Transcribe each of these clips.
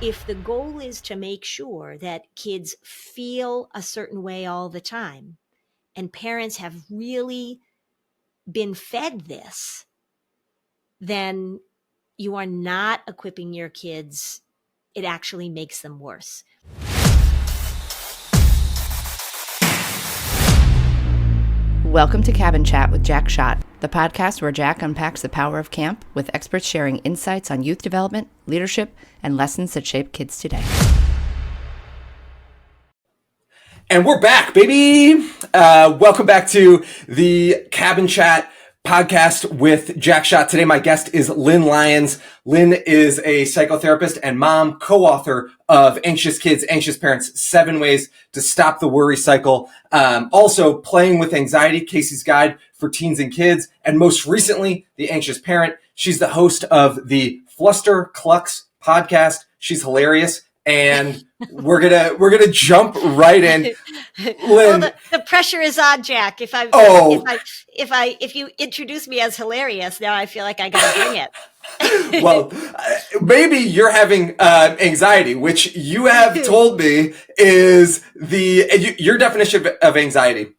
if the goal is to make sure that kids feel a certain way all the time, and parents have really been fed this, then you are not equipping your kids. It actually makes them worse. Welcome to Cabin Chat with Jack Schott, the podcast where Jack unpacks the power of camp with experts sharing insights on youth development, leadership, and lessons that shape kids today. And we're back, baby. Welcome back to the Cabin Chat podcast with Jack Schott. Today, my guest is Lynn Lyons. Lynn is a psychotherapist and mom, co-author of Anxious Kids, Anxious Parents, 7 Ways to Stop the Worry Cycle. Also, Playing with Anxiety, Casey's Guide for Teens and Kids. And most recently, The Anxious Parent. She's the host of the Fluster Clucks podcast. She's hilarious. And we're gonna jump right in. Lynn, well, the pressure is on, Jack. If you introduce me as hilarious, now I feel like I gotta bring it. Well, maybe you're having anxiety, which you have told me is your definition of anxiety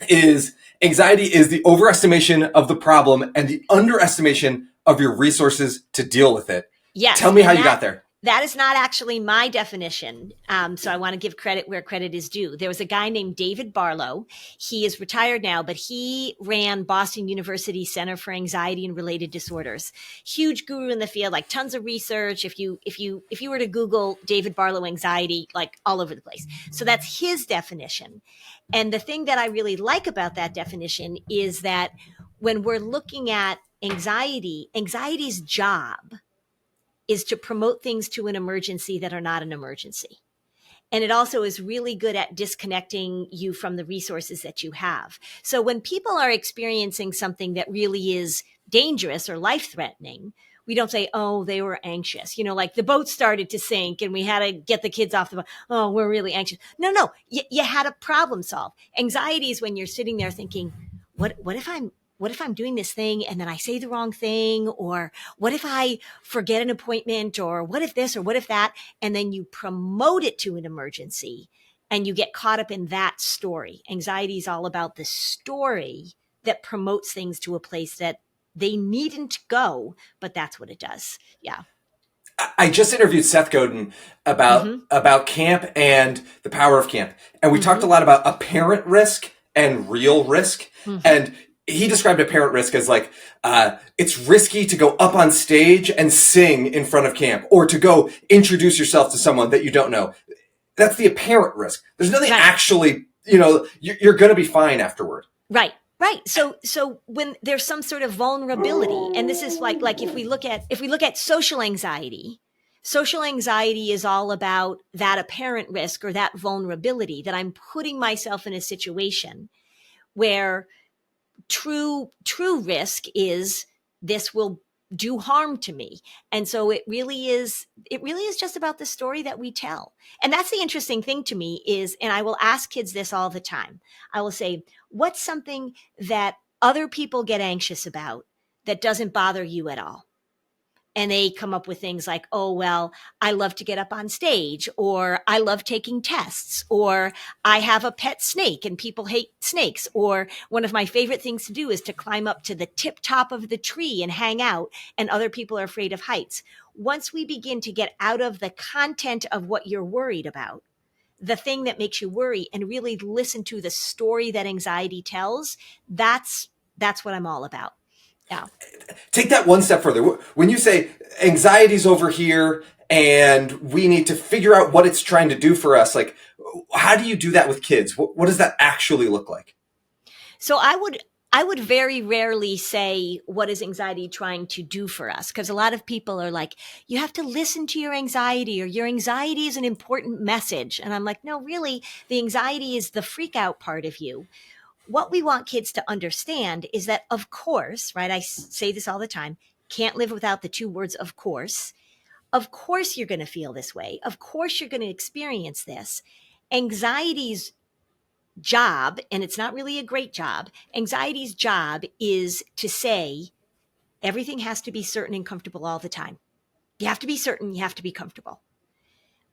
is the overestimation of the problem and the underestimation of your resources to deal with it. Yes. Tell me how you got there. That is not actually my definition. So I want to give credit where credit is due. There was a guy named David Barlow. He is retired now, but he ran Boston University Center for Anxiety and Related Disorders. Huge guru in the field, like tons of research. If you were to Google David Barlow anxiety, like all over the place. So that's his definition. And the thing that I really like about that definition is that when we're looking at anxiety's job is to promote things to an emergency that are not an emergency. And it also is really good at disconnecting you from the resources that you have. So when people are experiencing something that really is dangerous or life-threatening, we don't say, oh, they were anxious. You know, like the boat started to sink and we had to get the kids off the boat. Oh, we're really anxious. No, you had a problem solved. Anxiety is when you're sitting there thinking, what if I'm doing this thing and then I say the wrong thing? Or what if I forget an appointment? Or what if this or what if that? And then you promote it to an emergency and you get caught up in that story. Anxiety is all about the story that promotes things to a place that they needn't go, but that's what it does. Yeah. I just interviewed Seth Godin about camp and the power of camp. And we talked a lot about apparent risk and real risk. And he described apparent risk as like, it's risky to go up on stage and sing in front of camp or to go introduce yourself to someone that you don't know. That's the apparent risk. There's nothing actually, you're going to be fine afterward. Right. So when there's some sort of vulnerability, and this is like if we look at social anxiety is all about that apparent risk or that vulnerability that I'm putting myself in a situation where true risk is this will do harm to me. And so it really is just about the story that we tell. And that's the interesting thing to me is, and I will ask kids this all the time. I will say, what's something that other people get anxious about that doesn't bother you at all? And they come up with things like, oh, well, I love to get up on stage, or I love taking tests, or I have a pet snake and people hate snakes, or one of my favorite things to do is to climb up to the tip top of the tree and hang out, and other people are afraid of heights. Once we begin to get out of the content of what you're worried about, the thing that makes you worry, and really listen to the story that anxiety tells, that's what I'm all about. Yeah. Take that one step further. When you say anxiety's over here and we need to figure out what it's trying to do for us, like, how do you do that with kids? What does that actually look like? So I would very rarely say, what is anxiety trying to do for us? Because a lot of people are like, you have to listen to your anxiety, or your anxiety is an important message. And I'm like, no, really, the anxiety is the freak out part of you. What we want kids to understand is that, of course, right? I say this all the time, can't live without the 2 words, of course. Of course, you're going to feel this way. Of course, you're going to experience this. Anxiety's job, and it's not really a great job, anxiety's job is to say everything has to be certain and comfortable all the time. You have to be certain, you have to be comfortable.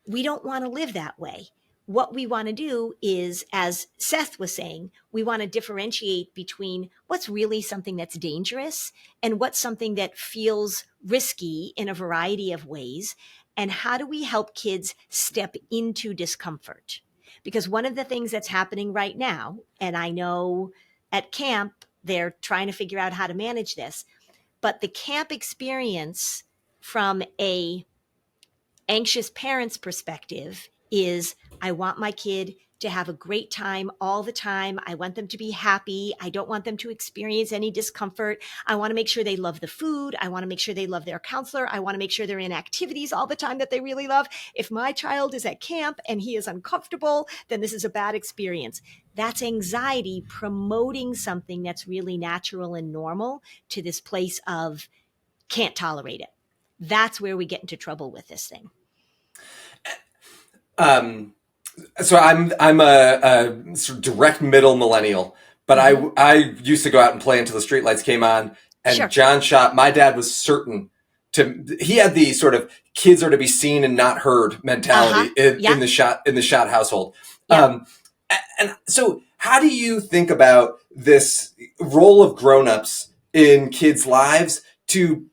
we don't want to live that way. What we want to do is, as Seth was saying, we want to differentiate between what's really something that's dangerous and what's something that feels risky in a variety of ways. And how do we help kids step into discomfort? Because one of the things that's happening right now, and I know at camp, they're trying to figure out how to manage this, but the camp experience from a anxious parent's perspective is, I want my kid to have a great time all the time. I want them to be happy. I don't want them to experience any discomfort. I want to make sure they love the food. I want to make sure they love their counselor. I want to make sure they're in activities all the time that they really love. If my child is at camp and he is uncomfortable, then this is a bad experience. That's anxiety promoting something that's really natural and normal to this place of can't tolerate it. That's where we get into trouble with this thing. So I'm a sort of direct middle millennial, but I used to go out and play until the streetlights came on. And Sure. John Schott, my dad was certain he had the sort of kids are to be seen and not heard mentality in the Schott household. Yeah. And so how do you think about this role of grownups in kids' lives to,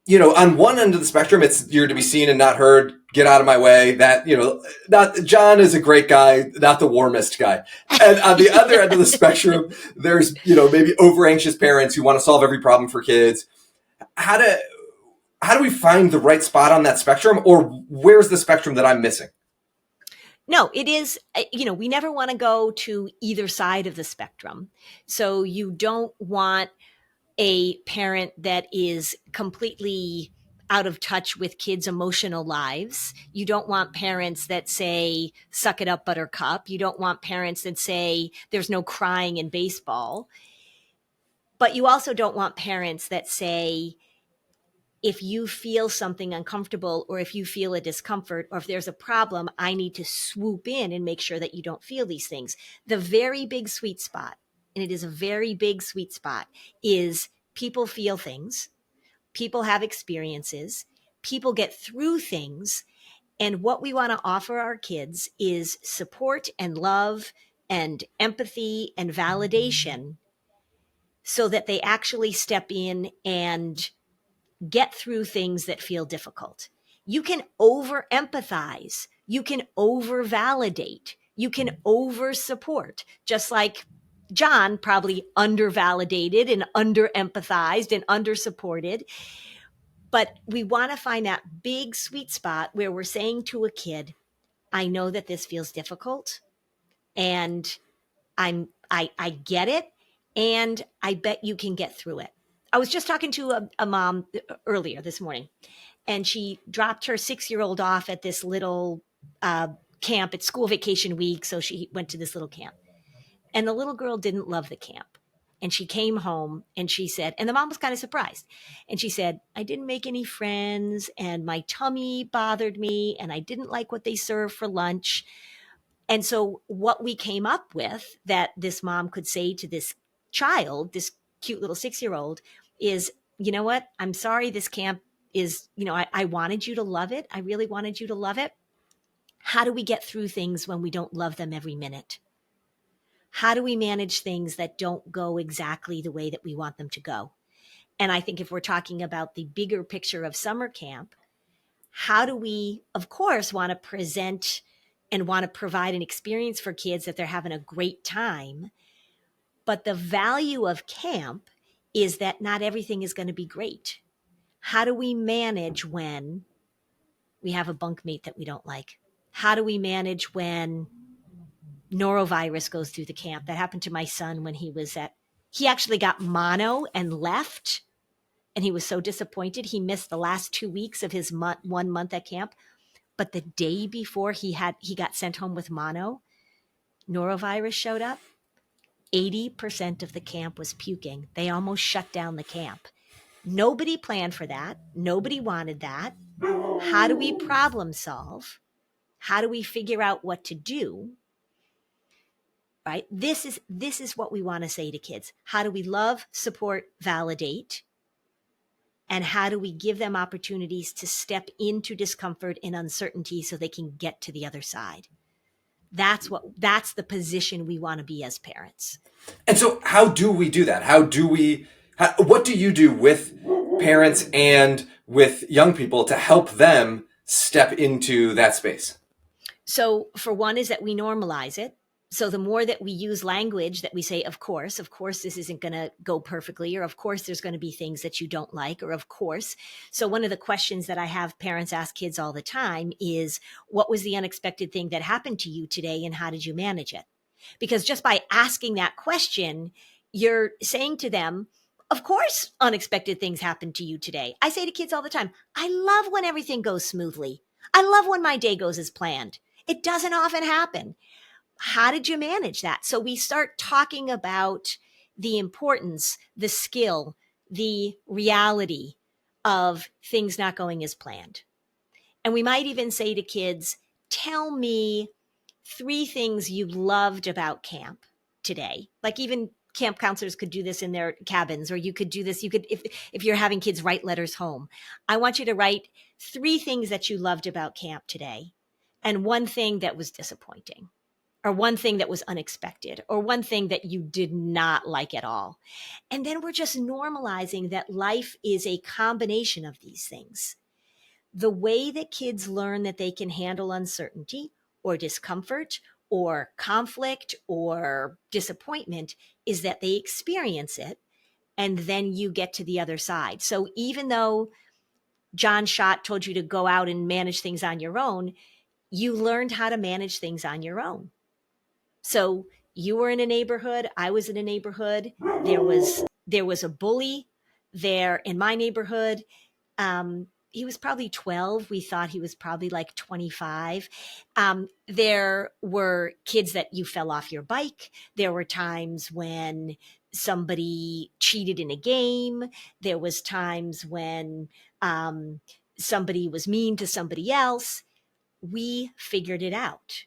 on one end of the spectrum, it's you're to be seen and not heard, get out of my way. That, not John is a great guy, not the warmest guy. And on the other end of the spectrum, there's, maybe over anxious parents who want to solve every problem for kids. How do we find the right spot on that spectrum, or where's the spectrum that I'm missing? No, it is, we never want to go to either side of the spectrum. So you don't want a parent that is completely out of touch with kids' emotional lives. You don't want parents that say, suck it up, buttercup. You don't want parents that say, there's no crying in baseball. But you also don't want parents that say, if you feel something uncomfortable, or if you feel a discomfort, or if there's a problem, I need to swoop in and make sure that you don't feel these things. The very big sweet spot, and it is a very big sweet spot, is people feel things, people have experiences, people get through things. And what we want to offer our kids is support and love and empathy and validation so that they actually step in and get through things that feel difficult. You can over empathize. You can over validate. You can over support, just like John probably under validated and under empathized and under supported. But we want to find that big sweet spot where we're saying to a kid, I know that this feels difficult and I get it. And I bet you can get through it. I was just talking to a mom earlier this morning, and she dropped her 6-year-old off at this little camp. It's school vacation week, so she went to this little camp. And the little girl didn't love the camp. And she came home and she said, and the mom was kind of surprised. And she said, I didn't make any friends, and my tummy bothered me, and I didn't like what they served for lunch. And so what we came up with that this mom could say to this child, this cute little 6-year-old, is, you know what? I'm sorry this camp is, I wanted you to love it. I really wanted you to love it. How do we get through things when we don't love them every minute? How do we manage things that don't go exactly the way that we want them to go? And I think if we're talking about the bigger picture of summer camp, how do we, of course, want to present and want to provide an experience for kids that they're having a great time? But the value of camp is that not everything is going to be great. How do we manage when we have a bunkmate that we don't like? How do we manage when norovirus goes through the camp? That happened to my son when he actually got mono and left. And he was so disappointed. He missed the last 2 weeks of his 1 month at camp. But the day before he got sent home with mono, norovirus showed up. 80% of the camp was puking. They almost shut down the camp. Nobody planned for that. Nobody wanted that. How do we problem solve? How do we figure out what to do? Right? This is what we want to say to kids. How do we love, support, validate? And how do we give them opportunities to step into discomfort and uncertainty so they can get to the other side? That's the position we want to be as parents. And so how do we do that? What do you do with parents and with young people to help them step into that space? So for one is that we normalize it. So the more that we use language that we say, of course, this isn't going to go perfectly, or of course, there's going to be things that you don't like, or of course. So one of the questions that I have parents ask kids all the time is, what was the unexpected thing that happened to you today and how did you manage it? Because just by asking that question, you're saying to them, of course, unexpected things happen to you today. I say to kids all the time, I love when everything goes smoothly. I love when my day goes as planned. It doesn't often happen. How did you manage that? So we start talking about the importance, the skill, the reality of things not going as planned. And we might even say to kids, tell me 3 things you loved about camp today. Like even camp counselors could do this in their cabins, or you could do this. You could, if you're having kids write letters home, I want you to write 3 things that you loved about camp today, and 1 thing that was disappointing, or 1 thing that was unexpected, or 1 thing that you did not like at all. And then we're just normalizing that life is a combination of these things. The way that kids learn that they can handle uncertainty or discomfort or conflict or disappointment is that they experience it, and then you get to the other side. So even though John Schott told you to go out and manage things on your own, you learned how to manage things on your own. So you were in a neighborhood, I was in a neighborhood. There was a bully there in my neighborhood. He was probably 12. We thought he was probably like 25. There were kids that you fell off your bike. There were times when somebody cheated in a game. There was times when somebody was mean to somebody else. We figured it out.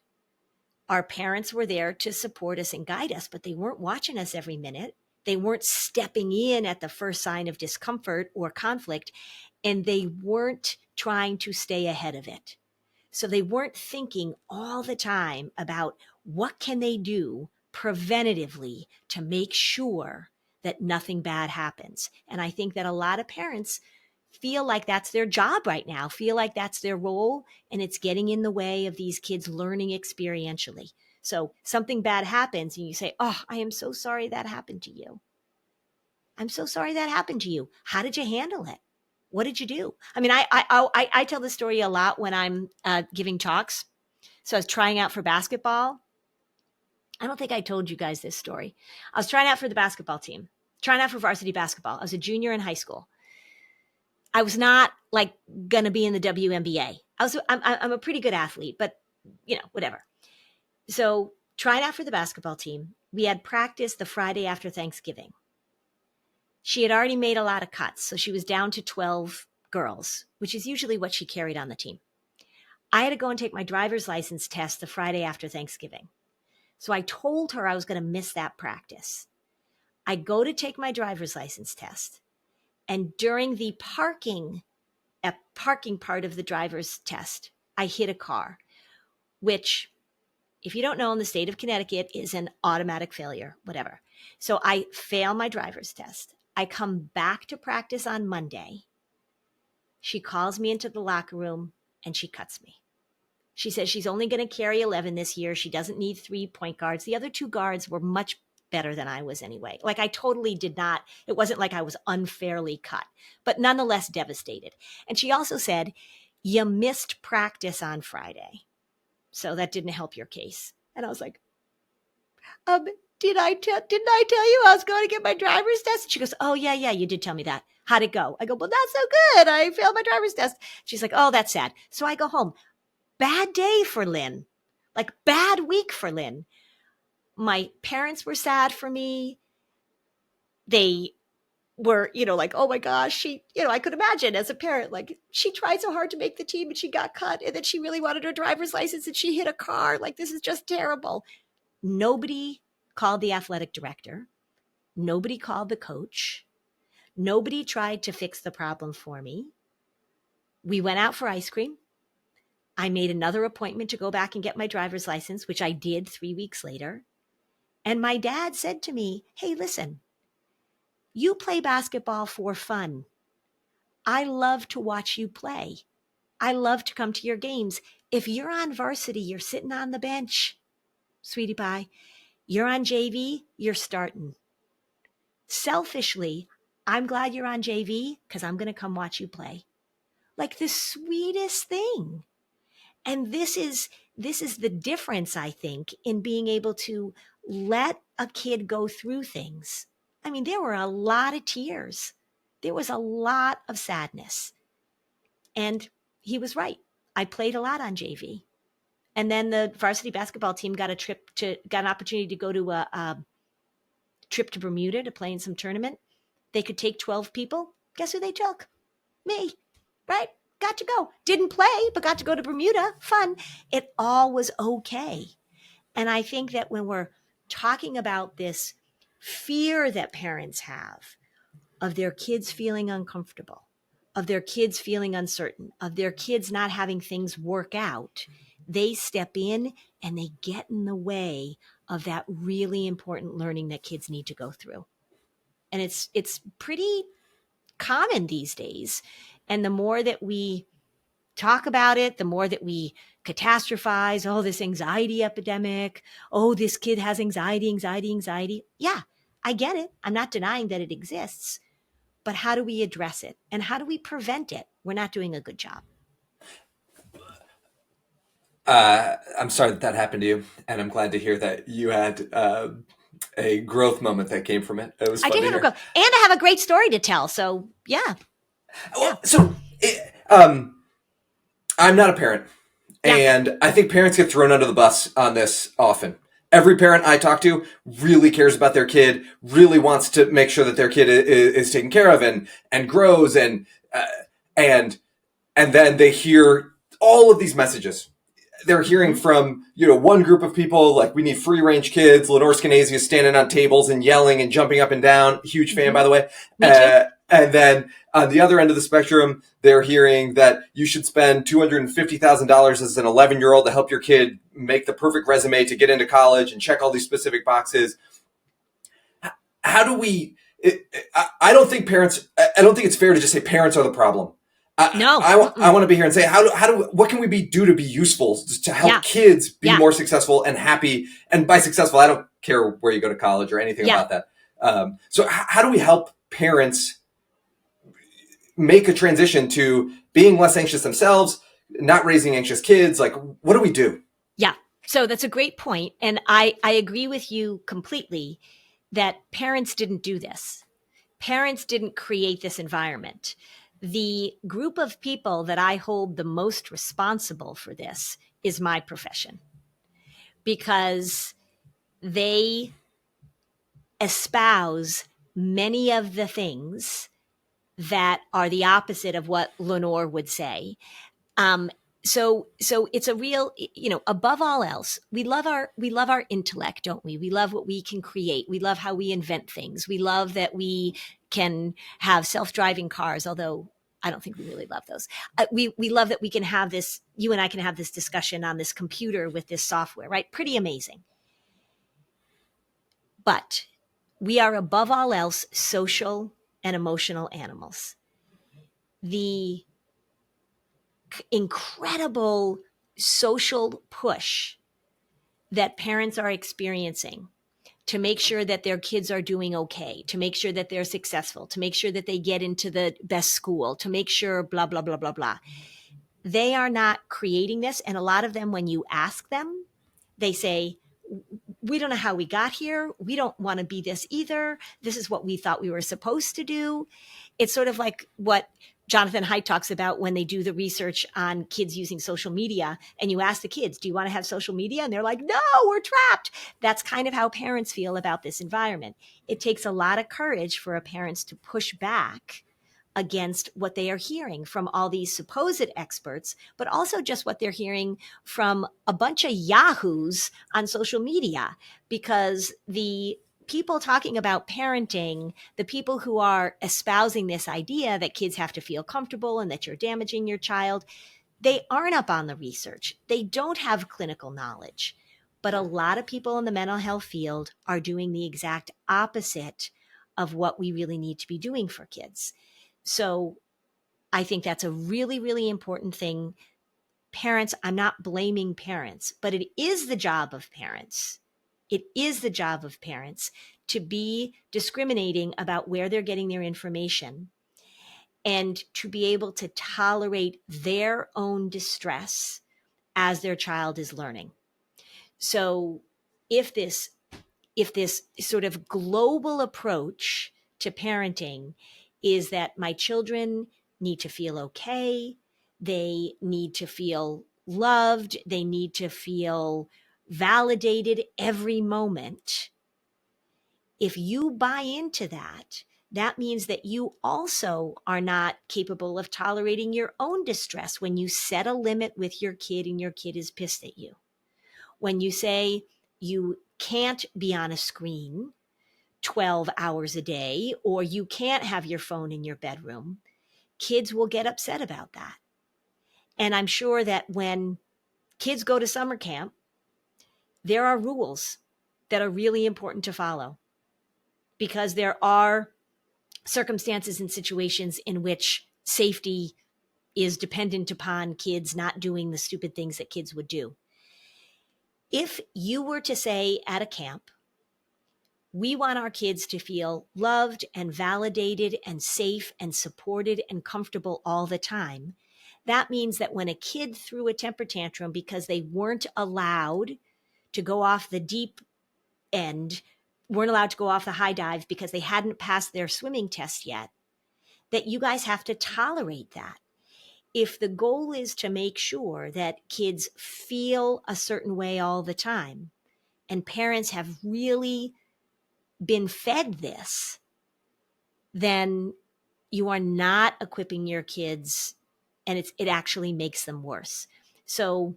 Our parents were there to support us and guide us, but they weren't watching us every minute. They weren't stepping in at the first sign of discomfort or conflict, and they weren't trying to stay ahead of it. So they weren't thinking all the time about what can they do preventatively to make sure that nothing bad happens. And I think that a lot of parents feel like that's their job right now, feel like that's their role, and it's getting in the way of these kids learning experientially. So something bad happens and you say, oh, I am so sorry that happened to you. I'm so sorry that happened to you. How did you handle it? What did you do? I mean, I tell this story a lot when I'm giving talks. So I was trying out for basketball. I don't think I told you guys this story. I was trying out for the basketball team, trying out for varsity basketball. I was a junior in high school. I was not like going to be in the WNBA. I'm a pretty good athlete, but whatever. So trying out for the basketball team, we had practice the Friday after Thanksgiving. She had already made a lot of cuts, so she was down to 12 girls, which is usually what she carried on the team. I had to go and take my driver's license test the Friday after Thanksgiving. So I told her I was going to miss that practice. I go to take my driver's license test. And during the parking part of the driver's test, I hit a car, which, if you don't know, in the state of Connecticut is an automatic failure, whatever. So I fail my driver's test. I come back to practice on Monday. She calls me into the locker room and she cuts me. She says she's only going to carry 11 this year. She doesn't need 3 point guards. The other 2 guards were much better than I was anyway. Like I totally did not, it wasn't like I was unfairly cut, but nonetheless devastated. And she also said, you missed practice on Friday. So that didn't help your case. And I was like, didn't I tell you I was going to get my driver's test? And she goes, oh yeah, you did tell me that. How'd it go? I go, well, that's so good. I failed my driver's test. She's like, oh, that's sad. So I go home. Bad day for Lynn. Like bad week for Lynn. My parents were sad for me. They were, like, oh my gosh, she, I could imagine as a parent, like she tried so hard to make the team and she got cut, and then she really wanted her driver's license and she hit a car. Like, this is just terrible. Nobody called the athletic director. Nobody called the coach. Nobody tried to fix the problem for me. We went out for ice cream. I made another appointment to go back and get my driver's license, which I did 3 weeks later. And my dad said to me, hey, listen, you play basketball for fun. I love to watch you play. I love to come to your games. If you're on varsity, you're sitting on the bench, sweetie pie. You're on JV, you're starting. Selfishly, I'm glad you're on JV because I'm going to come watch you play. Like the sweetest thing. And this is the difference, I think, in being able to let a kid go through things. I mean, there were a lot of tears. There was a lot of sadness. And he was right. I played a lot on JV. And then the varsity basketball team got an opportunity to go to a trip to Bermuda to play in some tournament. They could take 12 people. Guess who they took? Me, right? Got to go. Didn't play, but got to go to Bermuda. Fun. It all was okay. And I think that when we're talking about this fear that parents have of their kids feeling uncomfortable, of their kids feeling uncertain, of their kids not having things work out, they step in and they get in the way of that really important learning that kids need to go through. And it's pretty common these days. And the more that we talk about it, the more that we catastrophize, oh, this anxiety epidemic, oh, this kid has anxiety. Yeah, I get it. I'm not denying that it exists. But how do we address it? And how do we prevent it? We're not doing a good job. I'm sorry that happened to you, and I'm glad to hear that you had a growth moment that came from it. It was fun I did have a growth, and I have a great story to tell. So yeah. Well, so I'm not a parent, and I think parents get thrown under the bus on this often. Every parent I talk to really cares about their kid, really wants to make sure that their kid is taken care of and grows, and then they hear all of these messages. They're hearing from, one group of people, like, we need free range kids. Lenore Skenazy is standing on tables and yelling and jumping up and down. Huge fan, by the way. And then on the other end of the spectrum, they're hearing that you should spend $250,000 as an 11-year-old to help your kid make the perfect resume to get into college and check all these specific boxes. How do we, I don't think it's fair to just say parents are the problem. No, I want to be here and say, what can we do to be useful to help kids be more successful and happy? And by successful, I don't care where you go to college or anything about that. So how do we help parents make a transition to being less anxious themselves, not raising anxious kids? Like, what do we do? Yeah. So that's a great point. And I agree with you completely that parents didn't do this. Parents didn't create this environment. The group of people that I hold the most responsible for this is my profession, because they espouse many of the things that are the opposite of what Lenore would say. So it's a real, above all else, we love our intellect, don't we? We love what we can create. We love how we invent things. We love that we can have self-driving cars, although I don't think we really love those. We love that we can have this, you and I can have this discussion on this computer with this software, right? Pretty amazing. But we are above all else social and emotional animals. The incredible social push that parents are experiencing to make sure that their kids are doing okay, to make sure that they're successful, to make sure that they get into the best school, to make sure blah, blah, blah, blah, blah. They are not creating this. And a lot of them, when you ask them, they say, we don't know how we got here. We don't want to be this either. This is what we thought we were supposed to do. It's sort of like what Jonathan Haidt talks about when they do the research on kids using social media, and you ask the kids, do you want to have social media? And they're like, no, we're trapped. That's kind of how parents feel about this environment. It takes a lot of courage for parents to push back against what they are hearing from all these supposed experts, but also just what they're hearing from a bunch of yahoos on social media, because the people talking about parenting, the people who are espousing this idea that kids have to feel comfortable and that you're damaging your child, they aren't up on the research. They don't have clinical knowledge. But a lot of people in the mental health field are doing the exact opposite of what we really need to be doing for kids. So I think that's a really, really important thing. Parents, I'm not blaming parents, but it is the job of parents. It is the job of parents to be discriminating about where they're getting their information and to be able to tolerate their own distress as their child is learning. So if this sort of global approach to parenting is that my children need to feel okay, they need to feel loved, they need to feel validated every moment. If you buy into that, that means that you also are not capable of tolerating your own distress when you set a limit with your kid and your kid is pissed at you. When you say you can't be on a screen 12 hours a day, or you can't have your phone in your bedroom, kids will get upset about that. And I'm sure that when kids go to summer camp, there are rules that are really important to follow, because there are circumstances and situations in which safety is dependent upon kids not doing the stupid things that kids would do. If you were to say at a camp, we want our kids to feel loved and validated and safe and supported and comfortable all the time, that means that when a kid threw a temper tantrum because they weren't allowed to go off the deep end, weren't allowed to go off the high dive because they hadn't passed their swimming test yet, that you guys have to tolerate that. If the goal is to make sure that kids feel a certain way all the time, and parents have really been fed this, then you are not equipping your kids, and it actually makes them worse. So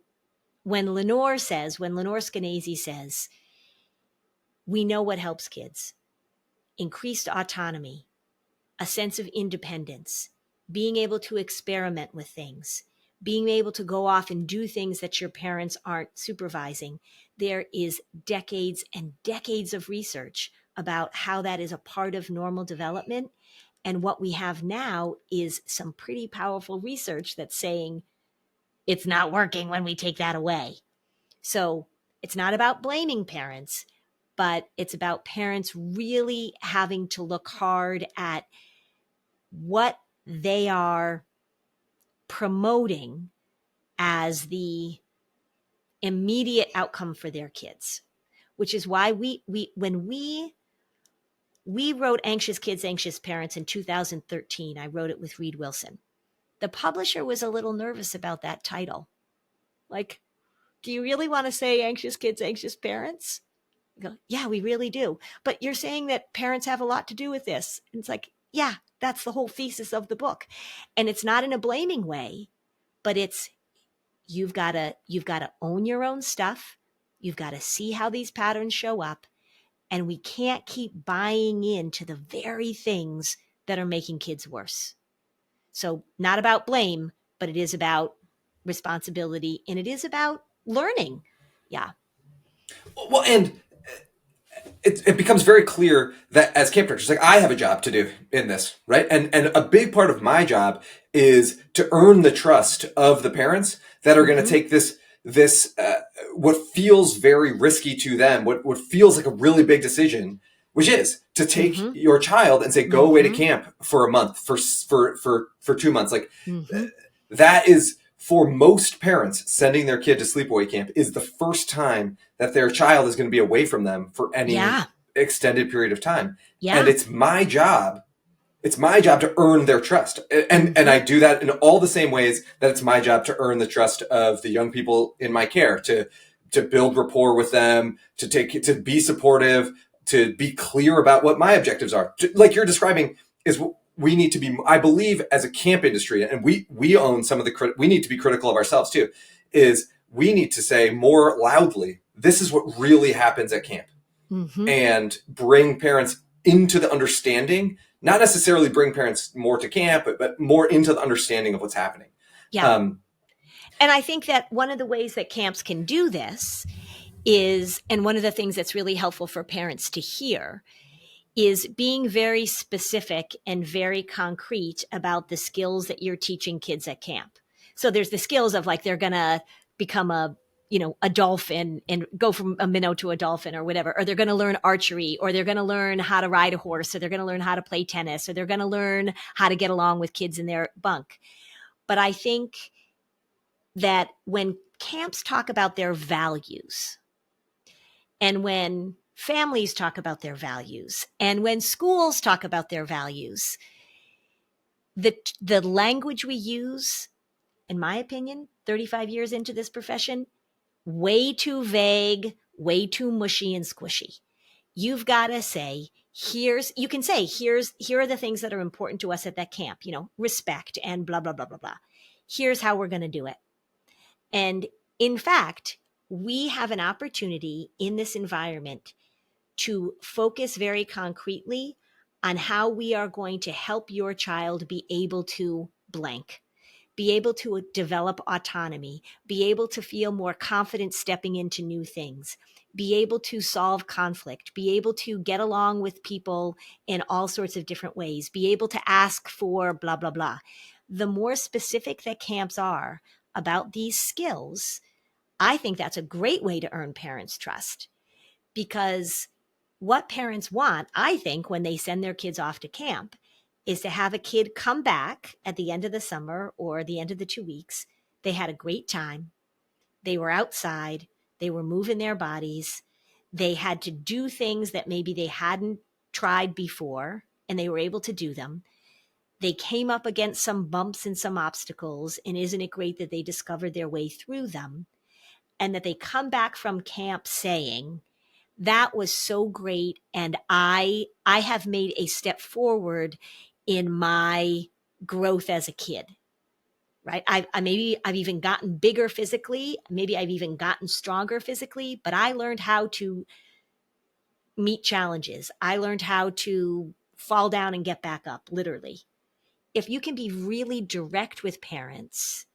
when Lenore Skenazy says, we know what helps kids: increased autonomy, a sense of independence, being able to experiment with things, being able to go off and do things that your parents aren't supervising. There is decades and decades of research about how that is a part of normal development. And what we have now is some pretty powerful research that's saying it's not working when we take that away. So it's not about blaming parents, but it's about parents really having to look hard at what they are promoting as the immediate outcome for their kids, which is why when we wrote Anxious Kids, Anxious Parents in 2013, I wrote it with Reed Wilson. The publisher was a little nervous about that title. Like, do you really want to say Anxious Kids, Anxious Parents? I go, yeah, we really do. But you're saying that parents have a lot to do with this. And it's like, yeah, that's the whole thesis of the book. And it's not in a blaming way, but it's, you've got to own your own stuff. You've got to see how these patterns show up. And we can't keep buying into the very things that are making kids worse. So not about blame, but it is about responsibility, and it is about learning. Yeah. Well, and it becomes very clear that as camp directors, like, I have a job to do in this, right? And a big part of my job is to earn the trust of the parents that are going to take this what feels very risky to them, what feels like a really big decision, which is to take your child and say, go away to camp for a month, for 2 months. Like, that is, for most parents, sending their kid to sleepaway camp is the first time that their child is going to be away from them for any extended period of time. Yeah. And it's my job to earn their trust. And I do that in all the same ways that it's my job to earn the trust of the young people in my care, to build rapport with them, to be supportive, to be clear about what my objectives are. Like you're describing, is we need to be, I believe, as a camp industry, and we own some of we need to be critical of ourselves too, is we need to say more loudly, this is what really happens at camp. and bring parents into the understanding, not necessarily bring parents more to camp, but more into the understanding of what's happening. Yeah. And I think that one of the ways that camps can do this is, and one of the things that's really helpful for parents to hear, is being very specific and very concrete about the skills that you're teaching kids at camp. So there's the skills of like, they're going to become a dolphin and go from a minnow to a dolphin or whatever, or they're going to learn archery, or they're going to learn how to ride a horse, or they're going to learn how to play tennis, or they're going to learn how to get along with kids in their bunk. But I think that when camps talk about their values, and when families talk about their values, and when schools talk about their values, the language we use, in my opinion, 35 years into this profession, way too vague, way too mushy and squishy. You've got to say, here are the things that are important to us at that camp, respect and blah, blah, blah, blah, blah. Here's how we're going to do it. And in fact, we have an opportunity in this environment to focus very concretely on how we are going to help your child be able to blank, be able to develop autonomy, be able to feel more confident stepping into new things, be able to solve conflict, be able to get along with people in all sorts of different ways, be able to ask for blah, blah, blah. The more specific that camps are about these skills, I think that's a great way to earn parents' trust, because what parents want, I think, when they send their kids off to camp is to have a kid come back at the end of the summer or the end of the 2 weeks. They had a great time. They were outside. They were moving their bodies. They had to do things that maybe they hadn't tried before, and they were able to do them. They came up against some bumps and some obstacles, and isn't it great that they discovered their way through them, and that they come back from camp saying, that was so great, and I have made a step forward in my growth as a kid, right? I've even gotten bigger physically, maybe I've even gotten stronger physically, but I learned how to meet challenges. I learned how to fall down and get back up, literally. If you can be really direct with parents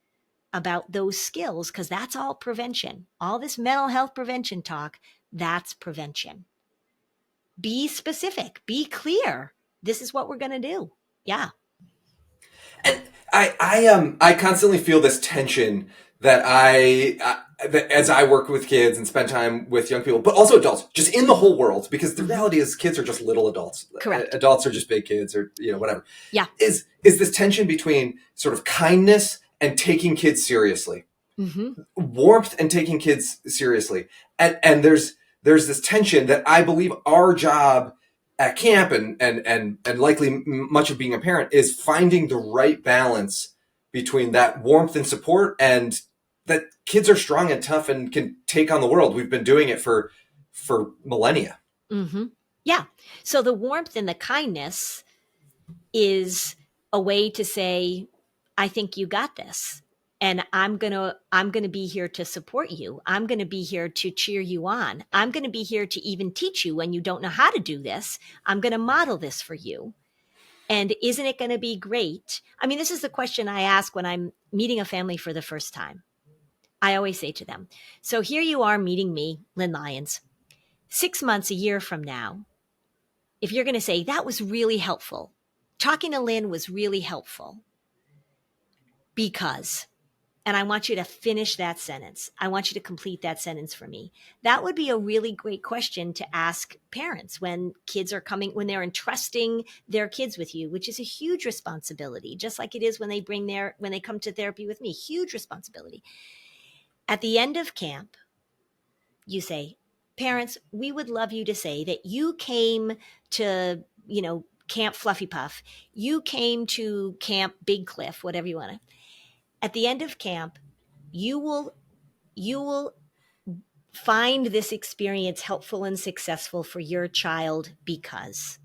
about those skills, because that's all prevention, all this mental health prevention talk, that's prevention. Be specific, be clear. This is what we're going to do. Yeah. And I constantly feel this tension that that as I work with kids and spend time with young people, but also adults, just in the whole world, because the reality is kids are just little adults. Correct. Adults are just big kids, or whatever. Yeah. Is this tension between sort of kindness and taking kids seriously, warmth and taking kids seriously, and there's this tension that I believe our job at camp and likely much of being a parent is finding the right balance between that warmth and support, and that kids are strong and tough and can take on the world. We've been doing it for millennia. Yeah. So the warmth and the kindness is a way to say, I think you got this. And I'm going to be here to support you. I'm going to be here to cheer you on. I'm going to be here to even teach you when you don't know how to do this. I'm going to model this for you. And isn't it going to be great? I mean, this is the question I ask when I'm meeting a family for the first time. I always say to them, so here you are meeting me, Lynn Lyons, 6 months, a year from now. If you're going to say, that was really helpful. Talking to Lynn was really helpful because... and I want you to finish that sentence. I want you to complete that sentence for me. That would be a really great question to ask parents when kids are coming, when they're entrusting their kids with you, which is a huge responsibility, just like it is when they come to therapy with me, huge responsibility. At the end of camp, you say, parents, we would love you to say that you came to, Camp Fluffy Puff. You came to Camp Big Cliff, whatever you want to. At the end of camp, you will find this experience helpful and successful for your child because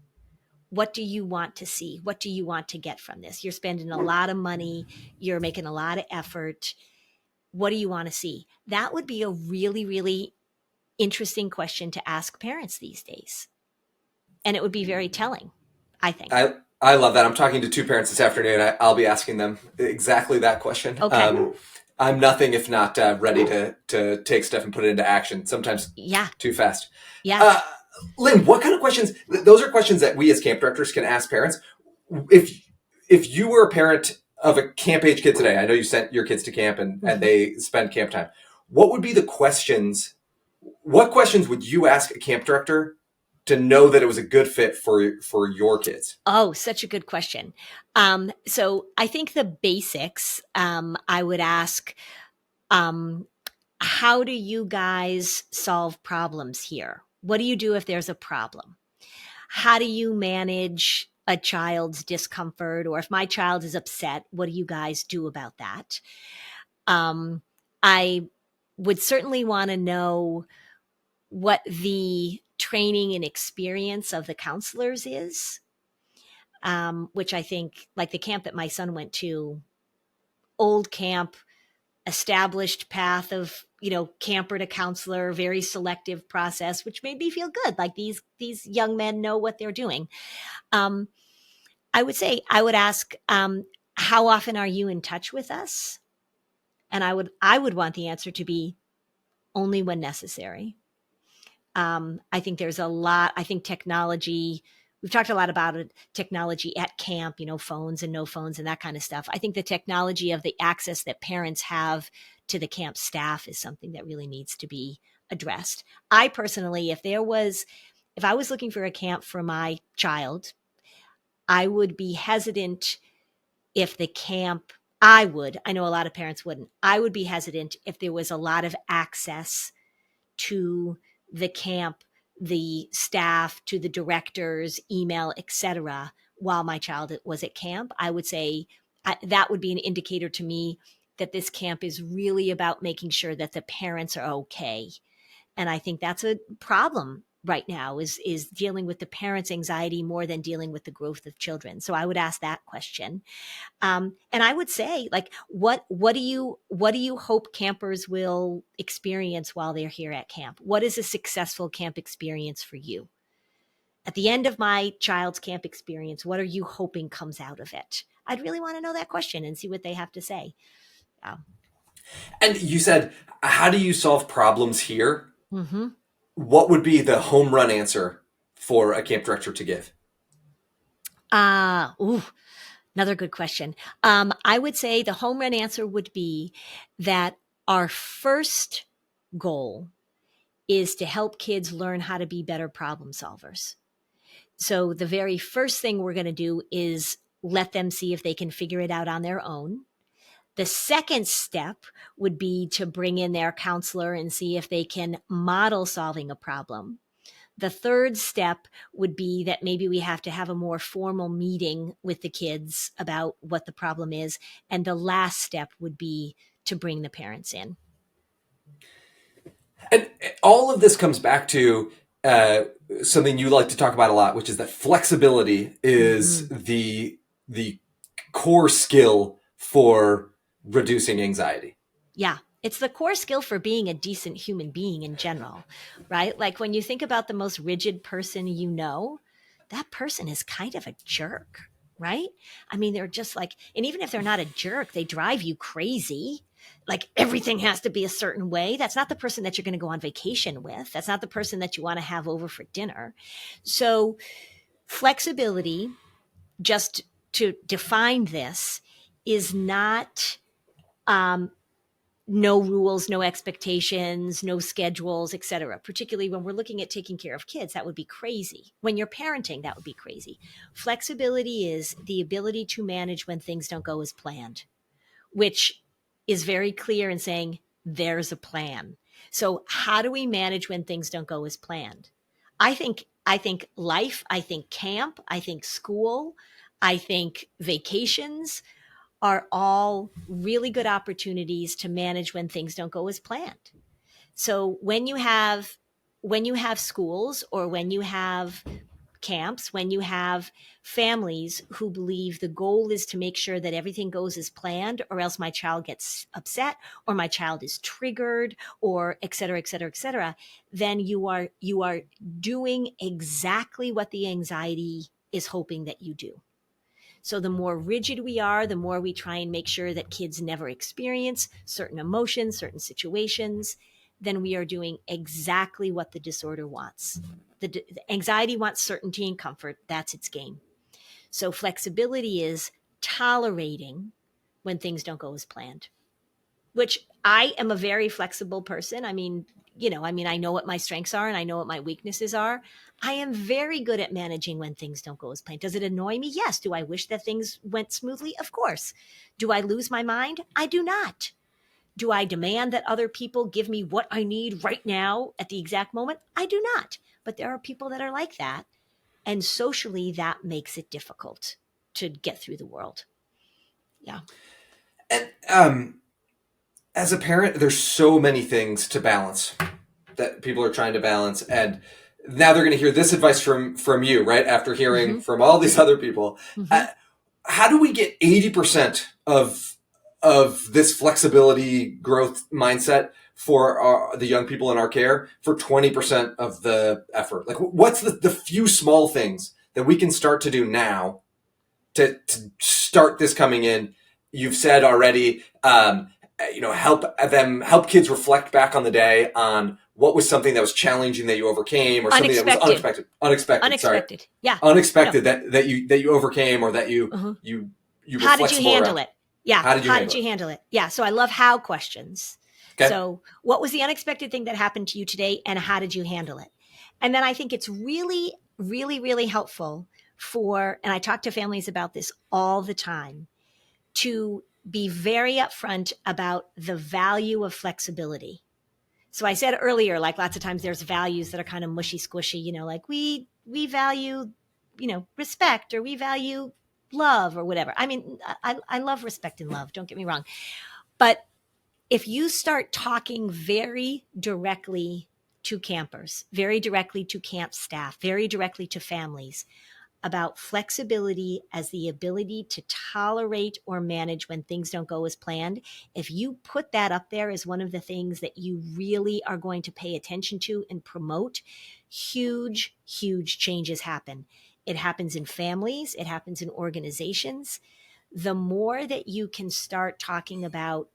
what do you want to see? What do you want to get from this? You're spending a lot of money. You're making a lot of effort. What do you want to see? That would be a really, really interesting question to ask parents these days. And it would be very telling, I think. I love that. I'm talking to two parents this afternoon. I'll be asking them exactly that question. Okay. I'm nothing if not ready to take stuff and put it into action. Sometimes too fast. Yeah. Lynn, what kind of questions? Those are questions that we as camp directors can ask parents. If you were a parent of a camp age kid today, I know you sent your kids to camp and they spend camp time. What would be the questions? What questions would you ask a camp director to know that it was a good fit for your kids? Oh, such a good question. So I think the basics, I would ask, how do you guys solve problems here? What do you do if there's a problem? How do you manage a child's discomfort? Or if my child is upset, what do you guys do about that? I would certainly want to know what the training and experience of the counselors is, which I think, like the camp that my son went to, old camp, established path of, camper to counselor, very selective process, which made me feel good. Like these young men know what they're doing. I would say, I would ask, how often are you in touch with us? And I would want the answer to be only when necessary. I think there's a lot, I think technology, we've talked a lot about it, technology at camp, phones and no phones and that kind of stuff. I think the technology of the access that parents have to the camp staff is something that really needs to be addressed. I personally, if I was looking for a camp for my child, I would be hesitant if the camp, I know a lot of parents wouldn't, I would be hesitant if there was a lot of access to the camp, the staff, to the directors, email, etc., while my child was at camp. I would say that would be an indicator to me that this camp is really about making sure that the parents are okay. And I think that's a problem right now, is dealing with the parents' anxiety more than dealing with the growth of children. So I would ask that question. And I would say, like, what do you hope campers will experience while they're here at camp? What is a successful camp experience for you? At the end of my child's camp experience, what are you hoping comes out of it? I'd really want to know that question and see what they have to say. And you said, how do you solve problems here? Mm-hmm. What would be the home run answer for a camp director to give? Another good question. I would say the home run answer would be that our first goal is to help kids learn how to be better problem solvers. So the very first thing we're going to do is let them see if they can figure it out on their own. The second step would be to bring in their counselor and see if they can model solving a problem. The third step would be that maybe we have to have a more formal meeting with the kids about what the problem is. And the last step would be to bring the parents in. And all of this comes back to something you like to talk about a lot, which is that flexibility is the core skill for reducing anxiety. Yeah. It's the core skill for being a decent human being in general, right? Like when you think about the most rigid person that person is kind of a jerk, right? I mean, they're just like, and even if they're not a jerk, they drive you crazy. Like everything has to be a certain way. That's not the person that you're going to go on vacation with. That's not the person that you want to have over for dinner. So flexibility, just to define this, is not no rules, no expectations, no schedules, etc. Particularly when we're looking at taking care of kids, that would be crazy. When you're parenting, that would be crazy. Flexibility is the ability to manage when things don't go as planned, which is very clear in saying there's a plan. So how do we manage when things don't go as planned? I think life, I think camp, I think school, I think vacations are all really good opportunities to manage when things don't go as planned. So when you have schools or when you have camps, when you have families who believe the goal is to make sure that everything goes as planned, or else my child gets upset, or my child is triggered, or et cetera, et cetera, et cetera, then you are doing exactly what the anxiety is hoping that you do. So the more rigid we are, the more we try and make sure that kids never experience certain emotions, certain situations, then we are doing exactly what the disorder wants. The anxiety wants certainty and comfort. That's its game. So flexibility is tolerating when things don't go as planned, which I am a very flexible person. I mean, I know what my strengths are and I know what my weaknesses are. I am very good at managing when things don't go as planned. Does it annoy me? Yes. Do I wish that things went smoothly? Of course. Do I lose my mind? I do not. Do I demand that other people give me what I need right now at the exact moment? I do not. But there are people that are like that. And socially, that makes it difficult to get through the world. Yeah. And as a parent, there's so many things to balance that people are trying to balance. And now they're going to hear this advice from you, right? After hearing from all these other people. How do we get 80% of this flexibility growth mindset for the young people in our care for 20% of the effort? Like, what's the few small things that we can start to do now to start this coming in? You've said already, help kids reflect back on the day on what was something that was challenging that you overcame, or something that was unexpected. Yeah. Unexpected that you overcame, or that you how did you handle it? Yeah. How did you handle it? Yeah. So I love how questions. Okay. So what was the unexpected thing that happened to you today, and how did you handle it? And then I think it's really, really, really helpful and I talk to families about this all the time, to be very upfront about the value of flexibility. So I said earlier, like lots of times there's values that are kind of mushy squishy, like we value, respect, or we value love, or whatever. I mean, I love respect and love, don't get me wrong. But if you start talking very directly to campers, very directly to camp staff, very directly to families about flexibility as the ability to tolerate or manage when things don't go as planned, if you put that up there as one of the things that you really are going to pay attention to and promote, huge, huge changes happen. It happens in families. It happens in organizations. The more that you can start talking about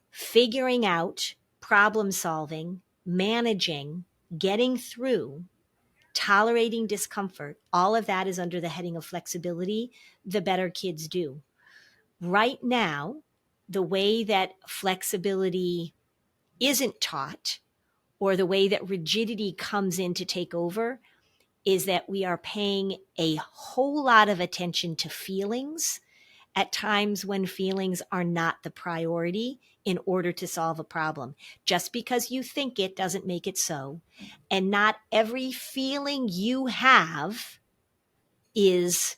figuring out, problem solving, managing, getting through, tolerating discomfort, all of that is under the heading of flexibility, the better kids do. Right now, the way that flexibility isn't taught, or the way that rigidity comes in to take over, is that we are paying a whole lot of attention to feelings at times when feelings are not the priority in order to solve a problem. Just because you think it doesn't make it so. And not every feeling you have is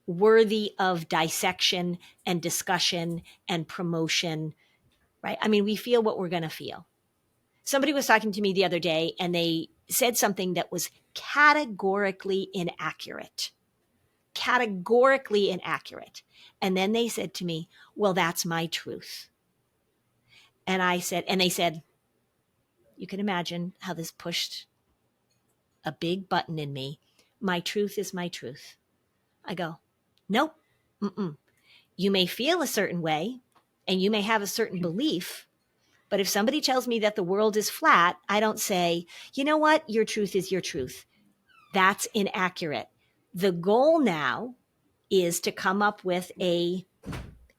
worthy of dissection and discussion and promotion, right? I mean, we feel what we're going to feel. Somebody was talking to me the other day and they said something that was categorically inaccurate. And then they said to me, well, that's my truth. And they said, you can imagine how this pushed a big button in me. My truth is my truth. I go, nope. You may feel a certain way and you may have a certain belief, but if somebody tells me that the world is flat, I don't say, you know what? Your truth is your truth. That's inaccurate. The goal now is to come up with a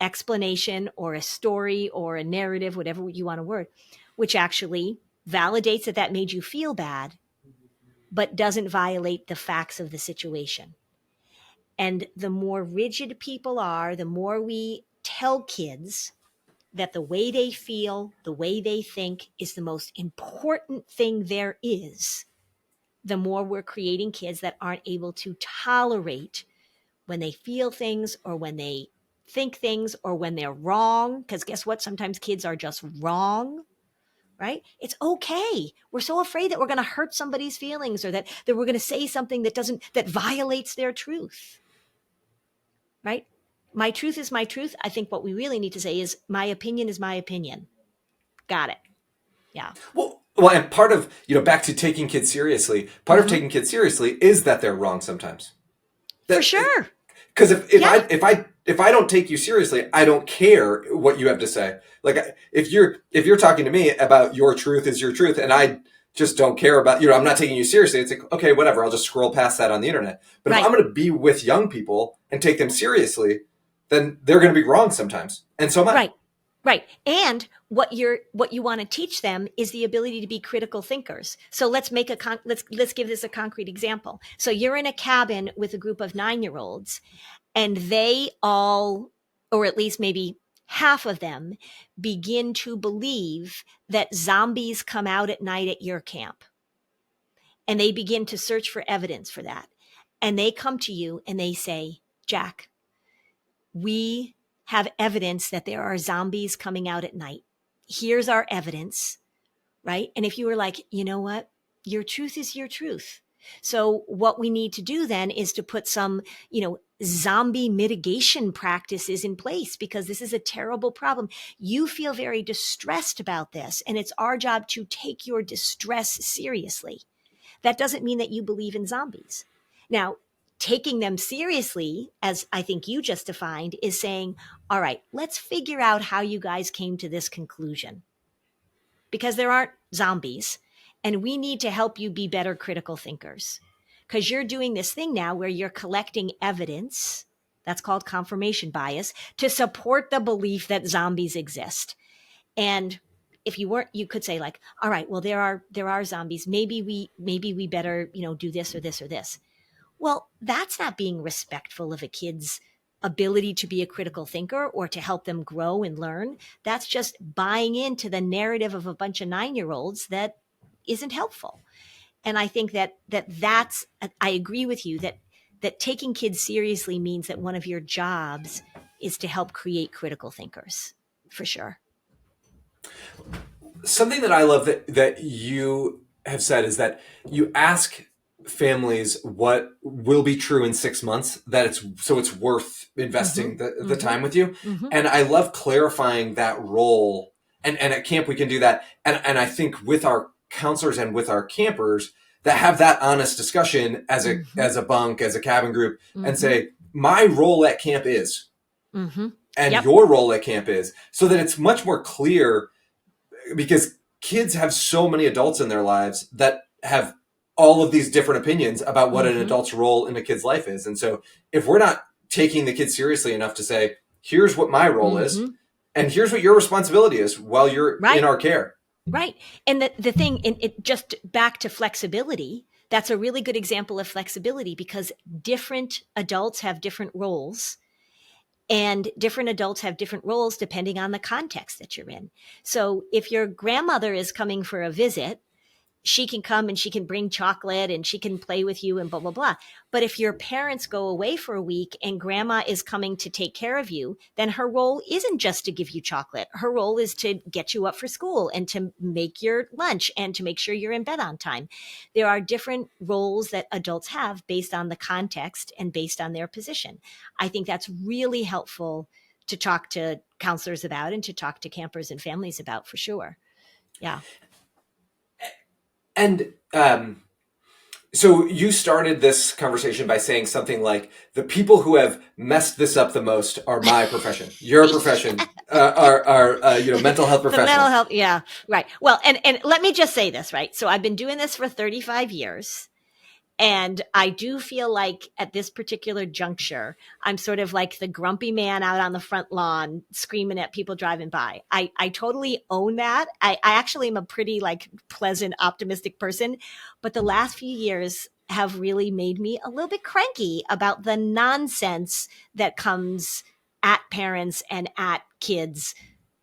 explanation or a story or a narrative, whatever you want to word, which actually validates that made you feel bad, but doesn't violate the facts of the situation. And the more rigid people are, the more we tell kids that the way they feel, the way they think is the most important thing there is, the more we're creating kids that aren't able to tolerate when they feel things, or when they think things, or when they're wrong. Because guess what? Sometimes kids are just wrong. right? It's okay. We're so afraid that we're going to hurt somebody's feelings or that we're going to say something that violates their truth, right? My truth is my truth. I think what we really need to say is my opinion is my opinion. Got it. Yeah. Well, and part of, back to taking kids seriously, part of taking kids seriously is that they're wrong sometimes. For sure. Because if I don't take you seriously, I don't care what you have to say. Like if you're talking to me about your truth is your truth, and I just don't care about, I'm not taking you seriously. It's like, okay, whatever. I'll just scroll past that on the internet. But if I'm going to be with young people and take them seriously, then they're going to be wrong sometimes. And so am I. Right. And what you want to teach them is the ability to be critical thinkers. So let's give this a concrete example. So you're in a cabin with a group of 9-year-olds, and they all, or at least maybe half of them, begin to believe that zombies come out at night at your camp. And they begin to search for evidence for that. And they come to you and they say, Jack, we have evidence that there are zombies coming out at night. Here's our evidence, right? And if you were like, you know what? Your truth is your truth. So what we need to do then is to put some, zombie mitigation practices in place, because this is a terrible problem. You feel very distressed about this, and it's our job to take your distress seriously. That doesn't mean that you believe in zombies. Now, taking them seriously, as I think you just defined, is saying, all right, let's figure out how you guys came to this conclusion. Because there aren't zombies, and we need to help you be better critical thinkers. Because you're doing this thing now where you're collecting evidence, that's called confirmation bias, to support the belief that zombies exist. And if you weren't, you could say like, all right, well, there are zombies. Maybe we better, do this or this or this. Well, that's not being respectful of a kid's ability to be a critical thinker or to help them grow and learn. That's just buying into the narrative of a bunch of 9-year-olds that isn't helpful. And I think that's, I agree with you that taking kids seriously means that one of your jobs is to help create critical thinkers, for sure. Something that I love that you have said is that you ask families what will be true in 6 months, it's worth investing the time with you. And I love clarifying that role. And at camp, we can do that. And I think with our counselors and with our campers that have that honest discussion as a bunk, as a cabin group, and say, my role at camp is, and your role at camp is, so that it's much more clear, because kids have so many adults in their lives that have all of these different opinions about what an adult's role in a kid's life is. And so if we're not taking the kids seriously enough to say, here's what my role is, and here's what your responsibility is while you're in our care. Right. And the thing, and it just back to flexibility, that's a really good example of flexibility, because different adults have different roles, and different adults have different roles depending on the context that you're in. So if your grandmother is coming for a visit, she can come and she can bring chocolate and she can play with you and blah, blah, blah. But if your parents go away for a week and grandma is coming to take care of you, then her role isn't just to give you chocolate. Her role is to get you up for school and to make your lunch and to make sure you're in bed on time. There are different roles that adults have based on the context and based on their position. I think that's really helpful to talk to counselors about and to talk to campers and families about, for sure. Yeah. And so you started this conversation by saying something like, the people who have messed this up the most are my profession. Your profession are mental health professionals. The mental health, yeah, right. Well, and let me just say this, right? So I've been doing this for 35 years. And I do feel like at this particular juncture, I'm sort of like the grumpy man out on the front lawn screaming at people driving by. I totally own that. I actually am a pretty pleasant, optimistic person. But the last few years have really made me a little bit cranky about the nonsense that comes at parents and at kids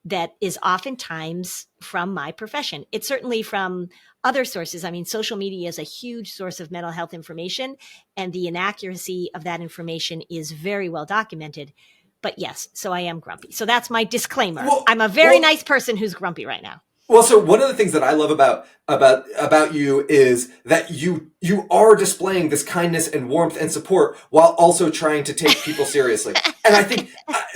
that is oftentimes from my profession. It's certainly from other sources. I mean, social media is a huge source of mental health information, and the inaccuracy of that information is very well documented. But yes, so I am grumpy. So that's my disclaimer. I'm a very nice person who's grumpy right now. Well, so one of the things that I love about you is that you are displaying this kindness and warmth and support while also trying to take people seriously. And I think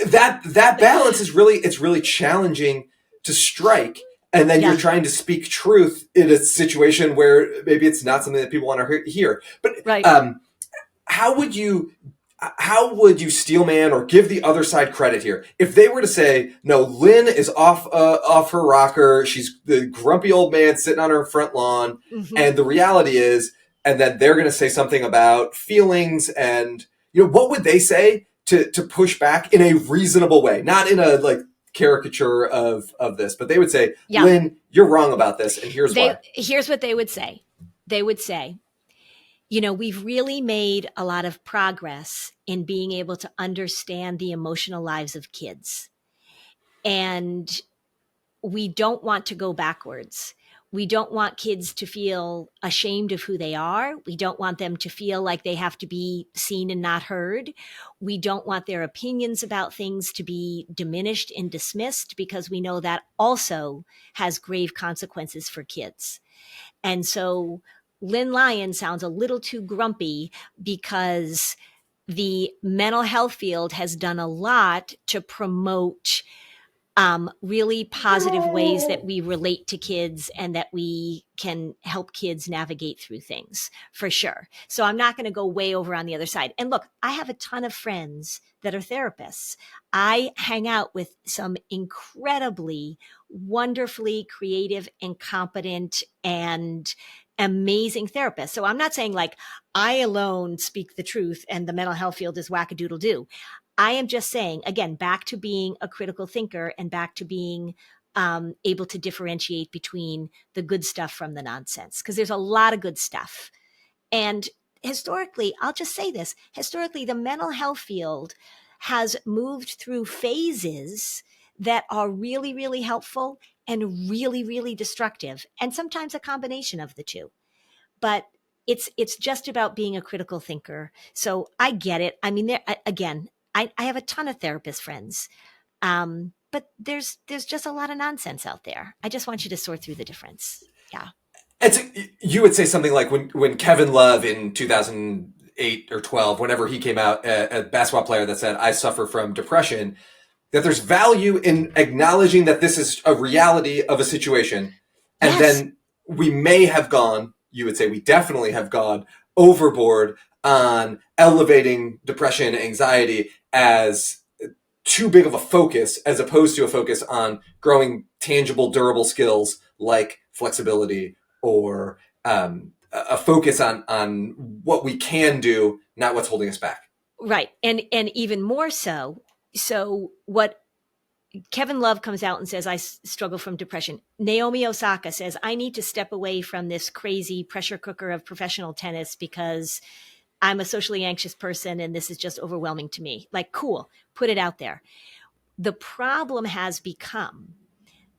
that balance is really challenging to strike. And then Yeah. you're trying to speak truth in a situation where maybe it's not something that people want to hear. But Right. how would you steelman or give the other side credit here if they were to say, no, Lynn is off her rocker, she's the grumpy old man sitting on her front lawn, and the reality is, and then they're going to say something about feelings, and what would they say to push back in a reasonable way, not in a like caricature of this, but they would say, Yeah. Lynn, you're wrong about this, and here's why. Here's what they would say. They would say, we've really made a lot of progress in being able to understand the emotional lives of kids. And we don't want to go backwards. We don't want kids to feel ashamed of who they are. We don't want them to feel like they have to be seen and not heard. We don't want their opinions about things to be diminished and dismissed, because we know that also has grave consequences for kids. And so Lynn Lyons sounds a little too grumpy because the mental health field has done a lot to promote really positive ways that we relate to kids and that we can help kids navigate through things, for sure. So I'm not going to go way over on the other side. And look, I have a ton of friends that are therapists. I hang out with some incredibly, wonderfully creative and competent and amazing therapists. So I'm not saying like I alone speak the truth and the mental health field is wackadoodle doo. I am just saying, again, back to being a critical thinker and back to being able to differentiate between the good stuff from the nonsense, because there's a lot of good stuff. And historically, I'll just say this, historically, the mental health field has moved through phases that are really, really helpful and really, really destructive, and sometimes a combination of the two. But it's just about being a critical thinker. So I get it. I mean, again, I have a ton of therapist friends, but there's just a lot of nonsense out there. I just want you to sort through the difference. Yeah. And so you would say something like when Kevin Love in 2008 or 12, whenever he came out, a basketball player that said, I suffer from depression, that there's value in acknowledging that this is a reality of a situation. And Yes. then we may have gone, you would say we definitely have gone overboard on elevating depression, anxiety as too big of a focus, as opposed to a focus on growing tangible, durable skills like flexibility or a focus on what we can do, not what's holding us back. Right. And even more so. So what Kevin Love comes out and says, I struggle from depression. Naomi Osaka says, I need to step away from this crazy pressure cooker of professional tennis because I'm a socially anxious person and this is just overwhelming to me. Like, cool, put it out there. The problem has become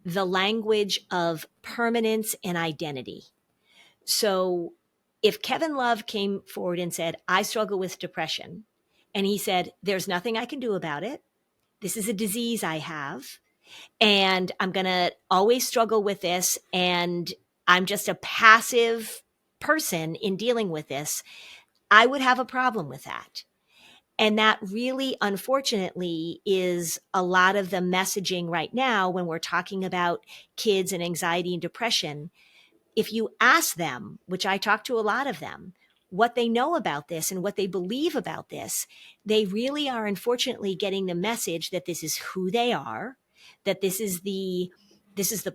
the language of permanence and identity. So if Kevin Love came forward and said, I struggle with depression, and he said, there's nothing I can do about it. This is a disease I have, and I'm going to always struggle with this, and I'm just a passive person in dealing with this, I would have a problem with that. And that really, unfortunately, is a lot of the messaging right now when we're talking about kids and anxiety and depression. If you ask them, which I talk to a lot of them, what they know about this and what they believe about this, they really are unfortunately getting the message that this is who they are, that this is the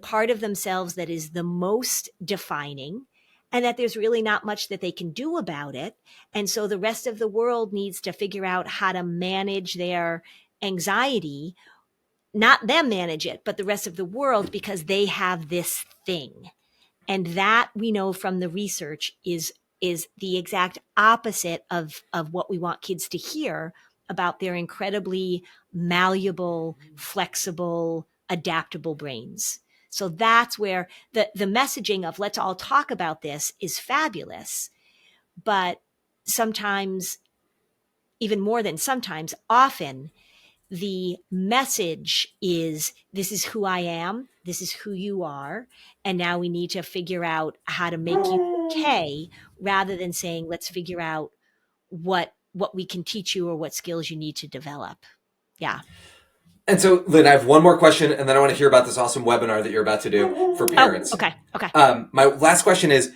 part of themselves that is the most defining, and that there's really not much that they can do about it. And so the rest of the world needs to figure out how to manage their anxiety, not them manage it, but the rest of the world, because they have this thing. And that we know from the research is the exact opposite of what we want kids to hear about their incredibly malleable, flexible, adaptable brains. So that's where the messaging of let's all talk about this is fabulous. But sometimes, even more than sometimes, often the message is this is who I am. This is who you are. And now we need to figure out how to make you okay, rather than saying, let's figure out what we can teach you or what skills you need to develop. Yeah. And so, Lynn, I have one more question, and then I want to hear about this awesome webinar that you're about to do for parents. Oh, okay. Okay. My last question is,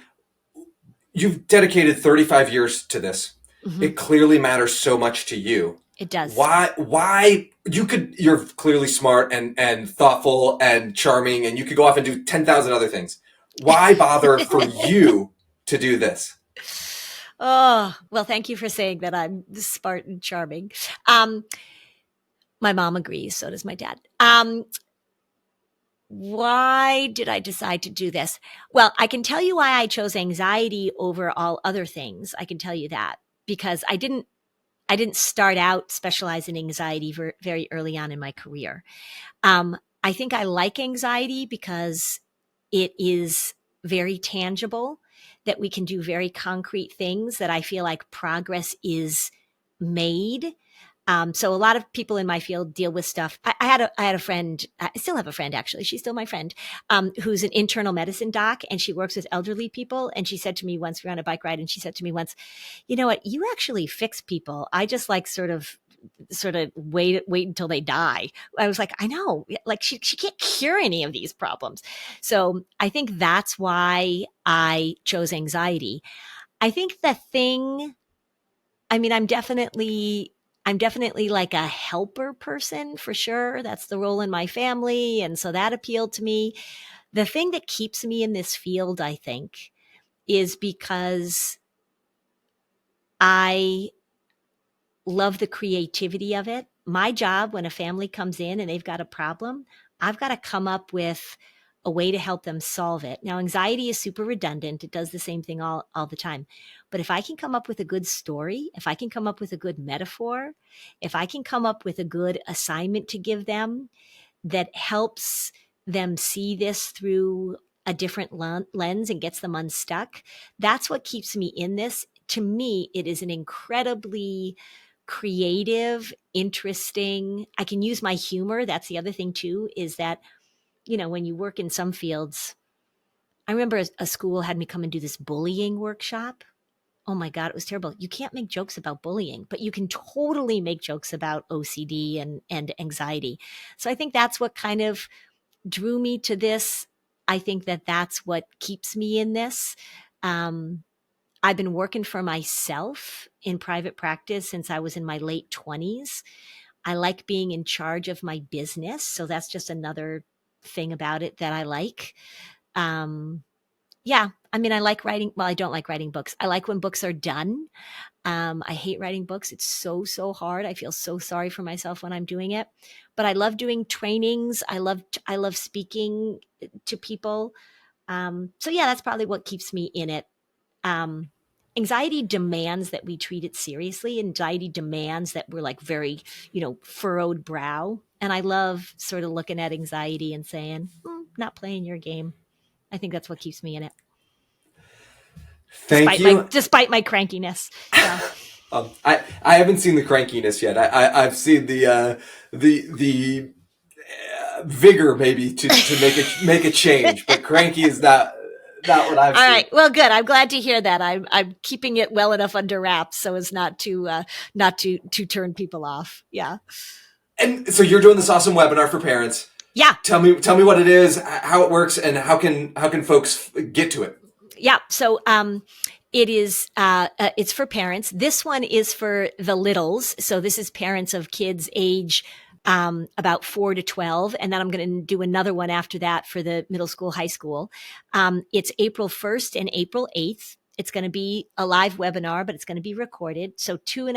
you've dedicated 35 years to this. Mm-hmm. It clearly matters so much to you. It does. Why you're clearly smart and thoughtful and charming, and you could go off and do 10,000 other things. Why bother for you to do this? Oh, well, thank you for saying that I'm smart and charming. My mom agrees. So does my dad. Why did I decide to do this? Well, I can tell you why I chose anxiety over all other things. I can tell you that because I didn't start out specializing in anxiety very early on in my career. I think I like anxiety because it is very tangible, that we can do very concrete things, that I feel like progress is made. So a lot of people in my field deal with stuff. I had a friend, I still have a friend actually, she's still my friend, who's an internal medicine doc, and she works with elderly people. And she said to me once, we were on a bike ride, and she said to me once, you know what, you actually fix people. I just like sort of wait until they die. I was like, I know, like she can't cure any of these problems. So I think that's why I chose anxiety. I think the thing, I mean, I'm definitely like a helper person for sure. That's the role in my family. And so that appealed to me. The thing that keeps me in this field, I think, is because I love the creativity of it. My job, when a family comes in and they've got a problem, I've got to come up with a way to help them solve it. Now, anxiety is super redundant. It does the same thing all the time. But if I can come up with a good story, if I can come up with a good metaphor, if I can come up with a good assignment to give them that helps them see this through a different lens and gets them unstuck, that's what keeps me in this. To me, it is an incredibly creative, interesting, I can use my humor. That's the other thing too, is that, you know, when you work in some fields, I remember a school had me come and do this bullying workshop. Oh my God, it was terrible. You can't make jokes about bullying, but you can totally make jokes about OCD and anxiety. So I think that's what kind of drew me to this. I think that that's what keeps me in this. I've been working for myself in private practice since I was in my late 20s. I like being in charge of my business. So that's just another thing about it that I like. Yeah, I mean, I like writing. Well, I don't like writing books. I like when books are done. I hate writing books. It's so hard. I feel so sorry for myself when I'm doing it. But I love doing trainings. I love speaking to people. So yeah, that's probably what keeps me in it. Anxiety demands that we treat it seriously. Anxiety demands that we're like very, furrowed brow. And I love sort of looking at anxiety and saying, not playing your game. I think that's what keeps me in it. Thank you. Despite my crankiness. Yeah. I haven't seen the crankiness yet. I've seen the vigor maybe to make a change, but cranky is not what I've seen. All right. Well, good. I'm glad to hear that. I'm keeping it well enough under wraps so as not to turn people off. Yeah. And so you're doing this awesome webinar for parents. Yeah. Tell me what it is, how it works, and how can folks get to it? Yeah. So it is it's for parents. This one is for the littles. So this is parents of kids age about 4 to 12. And then I'm going to do another one after that for the middle school, high school. It's April 1st and April 8th. It's going to be a live webinar, but it's going to be recorded. So 2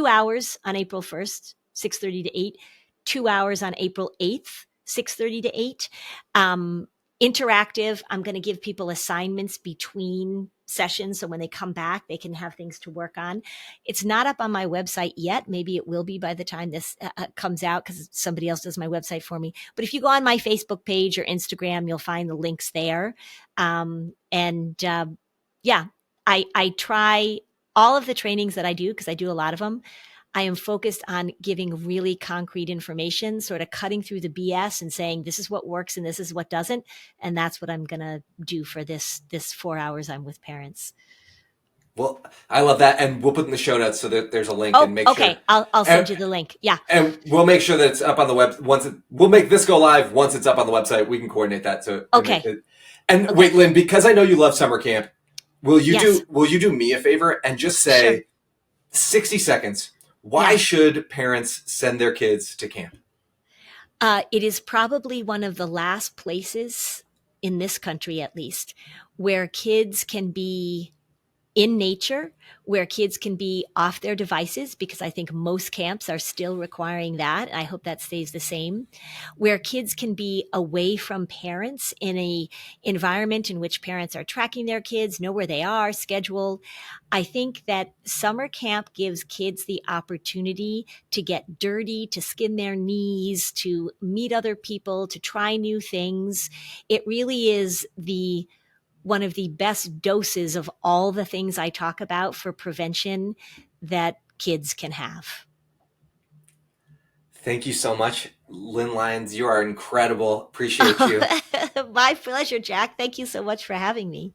hours on April 1st, 6:30 to 8, 2 hours on April 8th, 6:30 to 8. Interactive. I'm going to give people assignments between sessions. So when they come back, they can have things to work on. It's not up on my website yet. Maybe it will be by the time this comes out because somebody else does my website for me. But if you go on my Facebook page or Instagram, you'll find the links there. I try all of the trainings that I do, because I do a lot of them. I am focused on giving really concrete information, sort of cutting through the BS and saying, this is what works and this is what doesn't. And that's what I'm going to do for this 4 hours I'm with parents. Well, I love that. And we'll put in the show notes so that there's a link and make okay. sure. I'll send you the link. Yeah. And we'll make sure that it's up on the web we'll make this go live once it's up on the website. We can coordinate that. Okay. Wait, Lynn, because I know you love summer camp, will you Yes. do me a favor and just say Sure. 60 seconds. Why should parents send their kids to camp? It is probably one of the last places in this country, at least, where kids can be in nature, where kids can be off their devices, because I think most camps are still requiring that. I hope that stays the same, where kids can be away from parents in a environment in which parents are tracking their kids, know where they are, schedule. I think that summer camp gives kids the opportunity to get dirty, to skin their knees, to meet other people, to try new things. It really is one of the best doses of all the things I talk about for prevention that kids can have. Thank you so much, Lynn Lyons. You are incredible. Appreciate you. My pleasure, Jack. Thank you so much for having me.